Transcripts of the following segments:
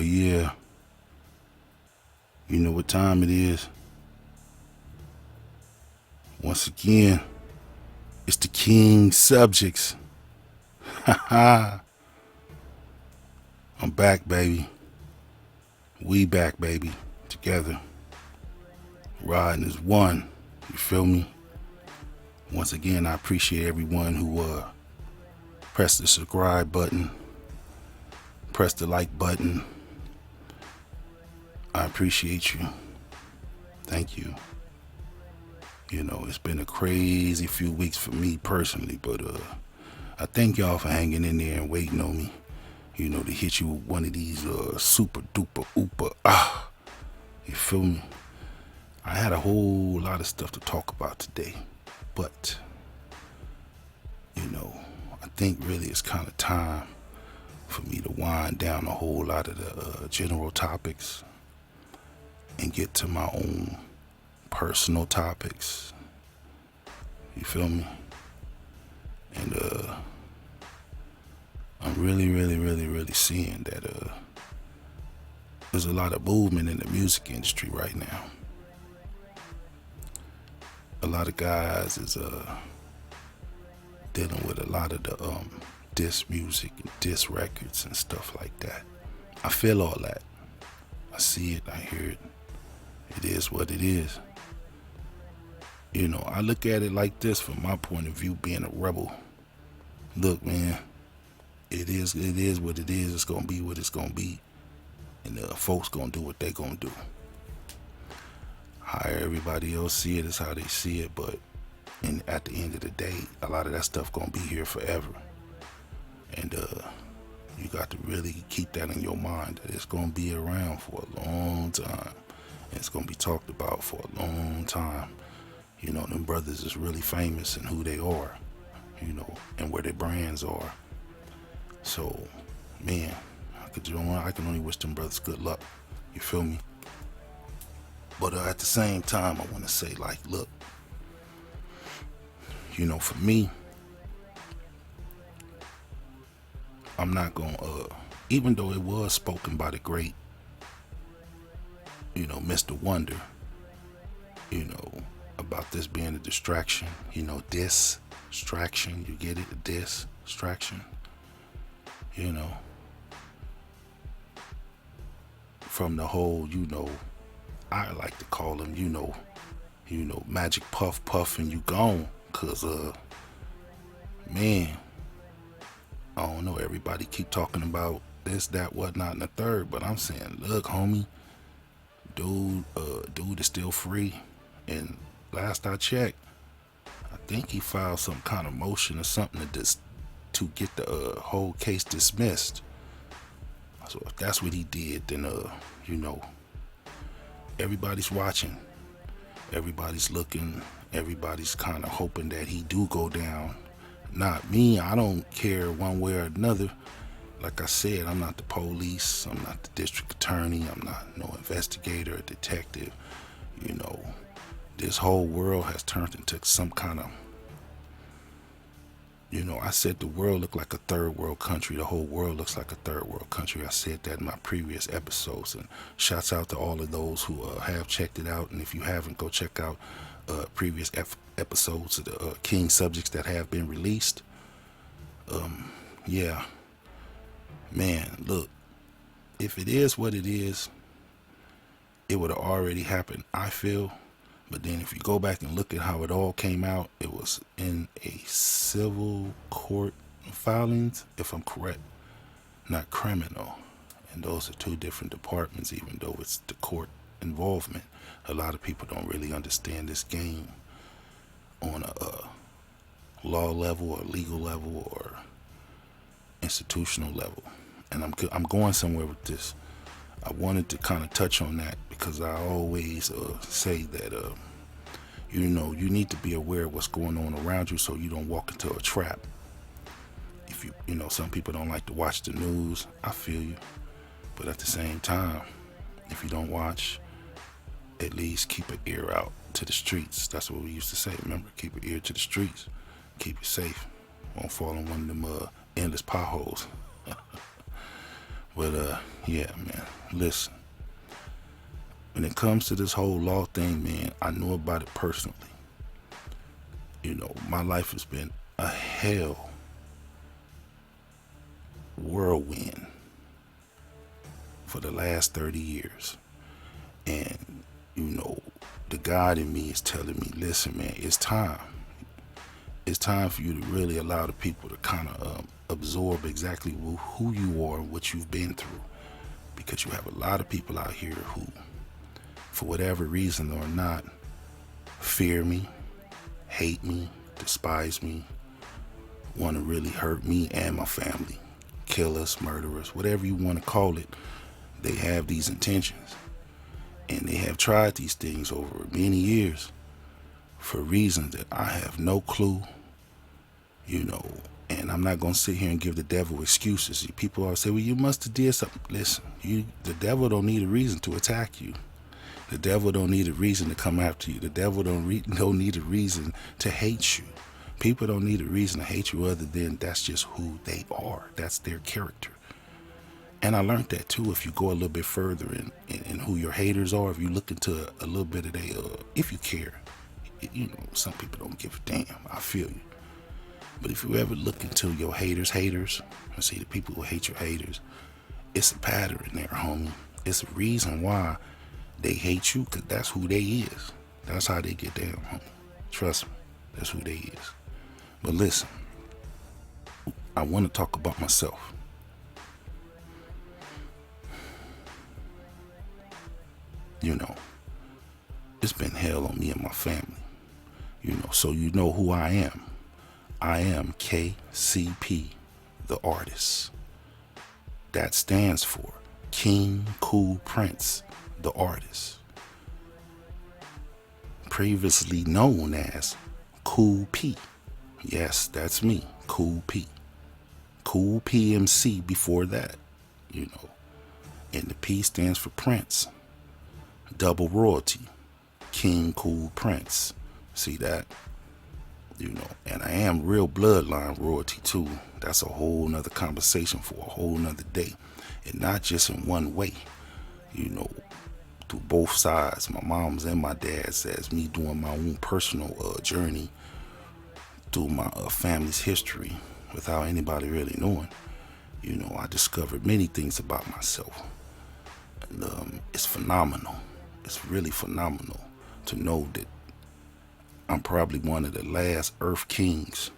Yeah. You know what time it is. Once again, it's the King'z Subjectz. Haha. I'm back, baby. We back, baby. Together. Riding as one. You feel me? Once again, I appreciate everyone who pressed the subscribe button, pressed the like button. I appreciate you. Thank you. You know, it's been a crazy few weeks for me personally, but I thank y'all for hanging in there and waiting on me. You know, to hit you with one of these super duper ooper you feel me? I had a whole lot of stuff to talk about today, but you know, I think really it's kind of time for me to wind down a whole lot of the general topics and get to my own personal topics. You feel me? And I'm really seeing that there's a lot of movement in the music industry right now. A lot of guys is dealing with a lot of the diss music and diss records and stuff like that. I feel all that. I see it, I hear it. It is what it is. You know, I look at it like this from my point of view, being a rebel. Look, man, it is what it is. It's gonna be what it's gonna be, and folks gonna do what they gonna do. How everybody else see it is how they see it, but at the end of the day, a lot of that stuff gonna be here forever, and you got to really keep that in your mind that it's gonna be around for a long time, and it's gonna be talked about for a long time. You know, them brothers is really famous in who they are, you know, and where their brands are. So, man, I can only wish them brothers good luck. You feel me? But at the same time, I want to say, like, look, you know, for me, I'm not going to, even though it was spoken by the great, you know, Mr. Wonder, you know, about this being a distraction, you know, DISStraction, you get it, DISStraction, you know, from the whole, you know, I like to call them, you know, magic puff and you gone, cause man, I don't know, everybody keep talking about this, that, whatnot, and the third, but I'm saying, look, homie, dude is still free, and last I checked, I think he filed some kind of motion or something to get the whole case dismissed. So if that's what he did, then you know, everybody's watching, everybody's looking, everybody's kind of hoping that he do go down. Not me, I don't care one way or another. Like I said, I'm not the police, I'm not the district attorney, I'm not no investigator or detective. You know, this whole world has turned into some kind of, you know, I said the world looked like a third world country. The whole world looks like a third world country. I said that in my previous episodes. And shouts out to all of those who have checked it out. And if you haven't, go check out previous episodes of the King'z Subjectz that have been released. Yeah. Man, look. If it is what it is, it would have already happened, I feel. But then if you go back and look at how it all came out, it was in a civil court filings, if I'm correct, not criminal. And those are two different departments, even though it's the court involvement. A lot of people don't really understand this game on a law level or legal level or institutional level. And I'm going somewhere with this. I wanted to kind of touch on that because I always say that, you know, you need to be aware of what's going on around you so you don't walk into a trap. If you know, some people don't like to watch the news. I feel you. But at the same time, if you don't watch, at least keep an ear out to the streets. That's what we used to say. Remember, keep an ear to the streets. Keep you safe. Won't fall in one of them endless potholes. But yeah, man. Listen, when it comes to this whole law thing, man, I know about it personally. You know, my life has been a hell whirlwind for the last 30 years. And, you know, the God in me is telling me, listen, man, it's time. It's time for you to really allow the people to kind of absorb exactly who you are and what you've been through. Because you have a lot of people out here who, for whatever reason or not, fear me, hate me, despise me, want to really hurt me and my family, kill us, murder us, whatever you want to call it. They have these intentions, and they have tried these things over many years for reasons that I have no clue, you know. And I'm not going to sit here and give the devil excuses. People always say, well, you must have did something. Listen, the devil don't need a reason to attack you. The devil don't need a reason to come after you. The devil don't need a reason to hate you. People don't need a reason to hate you other than that's just who they are. That's their character. And I learned that too. If you go a little bit further in who your haters are, if you look into a little bit of they, if you care, you know, some people don't give a damn. I feel you. But if you ever look into your haters, and see the people who hate your haters, it's a pattern there, homie. It's a reason why they hate you, because that's who they is. That's how they get down, homie. Trust me, that's who they is. But listen, I want to talk about myself. You know, it's been hell on me and my family. You know, so you know who I am. I am K.C.P, the artist. That stands for King Cool Prince, the artist. Previously known as Cool P. Yes, that's me, Cool P. Cool PMC before that, you know. And the P stands for Prince. Double royalty. King Cool Prince. See that? You know, and I am real bloodline royalty too. That's a whole nother conversation for a whole nother day. And not just in one way, you know, through both sides, my mom's and my dad's, as me doing my own personal journey through my family's history without anybody really knowing. You know, I discovered many things about myself. And it's phenomenal. It's really phenomenal to know that I'm probably one of the last Earth Kings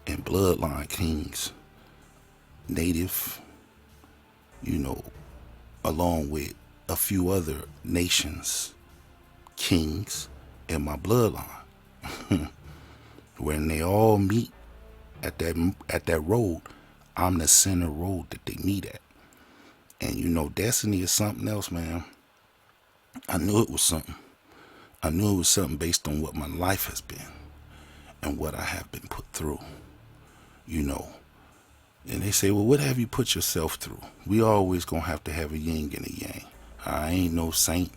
and Bloodline Kings, native, you know, along with a few other nations, kings in my bloodline. When they all meet at that road, I'm the center road that they meet at. And you know, destiny is something else, man. I knew it was something. I knew it was something based on what my life has been and what I have been put through, you know. And they say, well, what have you put yourself through? We always gonna have to have a yin and a yang. I ain't no saint,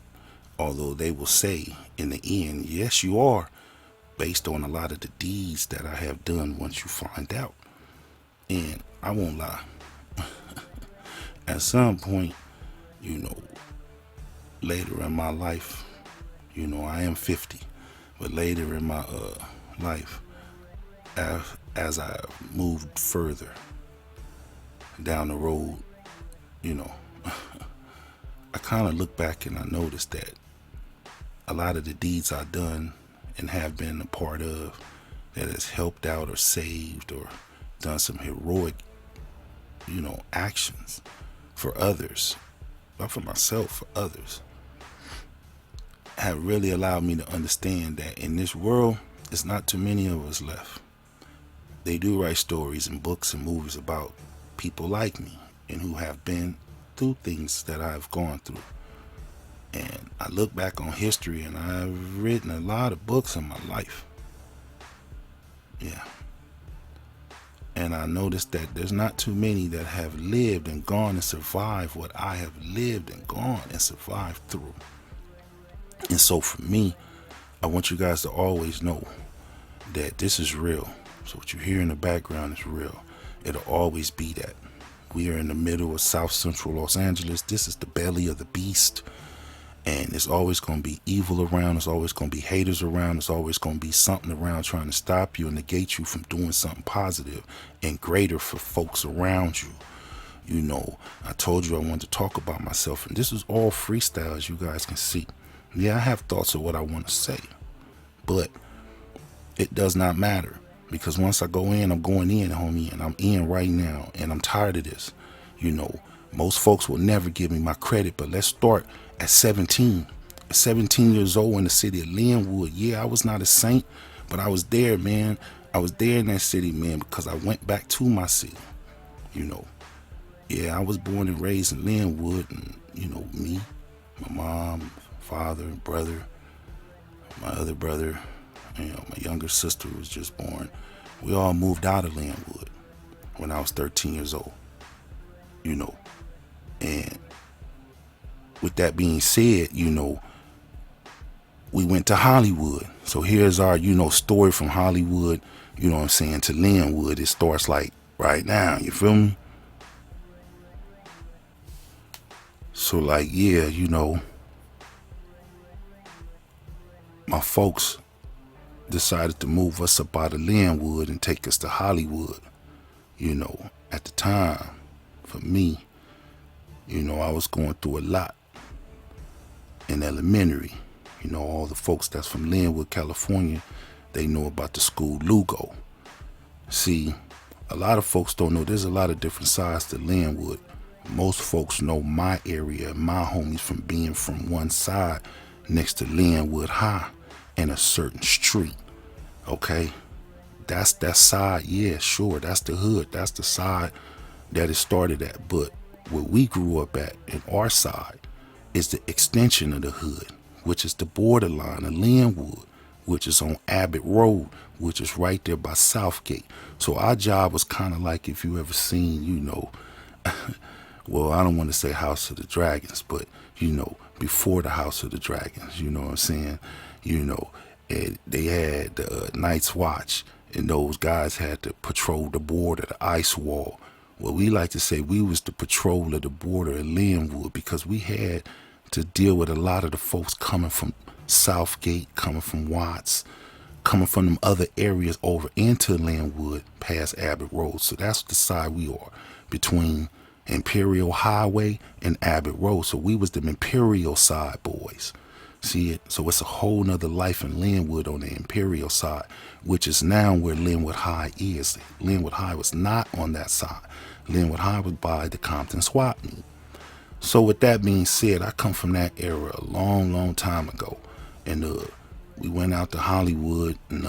although they will say in the end, yes, you are, based on a lot of the deeds that I have done once you find out. And I won't lie. At some point, you know, later in my life, you know, I am 50, but later in my life, as I moved further down the road, you know, I kind of look back and I noticed that a lot of the deeds I've done and have been a part of that has helped out or saved or done some heroic, you know, actions for others, not for myself, for others, have really allowed me to understand that in this world, it's not too many of us left. They do write stories and books and movies about people like me and who have been through things that I've gone through. And I look back on history and I've written a lot of books in my life. Yeah. And I noticed that there's not too many that have lived and gone and survived what I have lived and gone and survived through. And so for me, I want you guys to always know that this is real. So what you hear in the background is real. It'll always be that. We are in the middle of South Central Los Angeles. This is the belly of the beast. And there's always going to be evil around. There's always going to be haters around. There's always going to be something around trying to stop you and negate you from doing something positive and greater for folks around you. You know, I told you I wanted to talk about myself, and this is all freestyle, as you guys can see. Yeah, I have thoughts of what I want to say, but it does not matter, because once I go in, I'm going in, homie, and I'm in right now, and I'm tired of this. You know, most folks will never give me my credit, but let's start at 17. At 17 years old in the city of Linwood. Yeah, I was not a saint, but I was there, man. I was there in that city, man, because I went back to my city, you know. Yeah, I was born and raised in Linwood, and, you know, me, my mom, father, brother, my other brother, you know, my younger sister was just born. We all moved out of Linwood when I was 13 years old, you know. And with that being said, you know, we went to Hollywood. So here's our, you know, story from Hollywood, you know what I'm saying, to Linwood. It starts like right now, you feel me? So like, yeah, you know, my folks decided to move us up out of Linwood and take us to Hollywood. You know, at the time, for me, you know, I was going through a lot in elementary. You know, all the folks that's from Linwood, California, they know about the school Lugo. See, a lot of folks don't know there's a lot of different sides to Linwood. Most folks know my area and my homies from being from one side next to Linwood High in a certain street. Okay, that's that side. Yeah, sure, that's the hood. That's the side that it started at. But where we grew up at in our side is the extension of the hood, which is the borderline of Linwood, which is on Abbott Road, which is right there by Southgate. So our job was kind of like, if you ever seen, you know, well, I don't want to say House of the Dragons, but, you know, before the House of the Dragons, you know what I'm saying? You know, they had the Night's Watch, and those guys had to patrol the border, the ice wall. Well, we like to say we was the patrol of the border in Linwood, because we had to deal with a lot of the folks coming from Southgate, coming from Watts, coming from them other areas over into Linwood past Abbott Road. So that's the side we are, between Imperial Highway and Abbott Road. So we was the Imperial side boys. See it? So it's a whole nother life in Linwood on the Imperial side, which is now where Linwood High is. Linwood High was not on that side. Linwood High was by the Compton swap meet. So with that being said, I come from that era a long, long time ago. And we went out to Hollywood, and,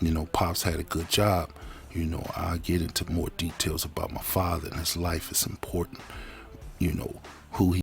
you know, Pops had a good job. You know, I'll get into more details about my father and his life. It's important, you know, who he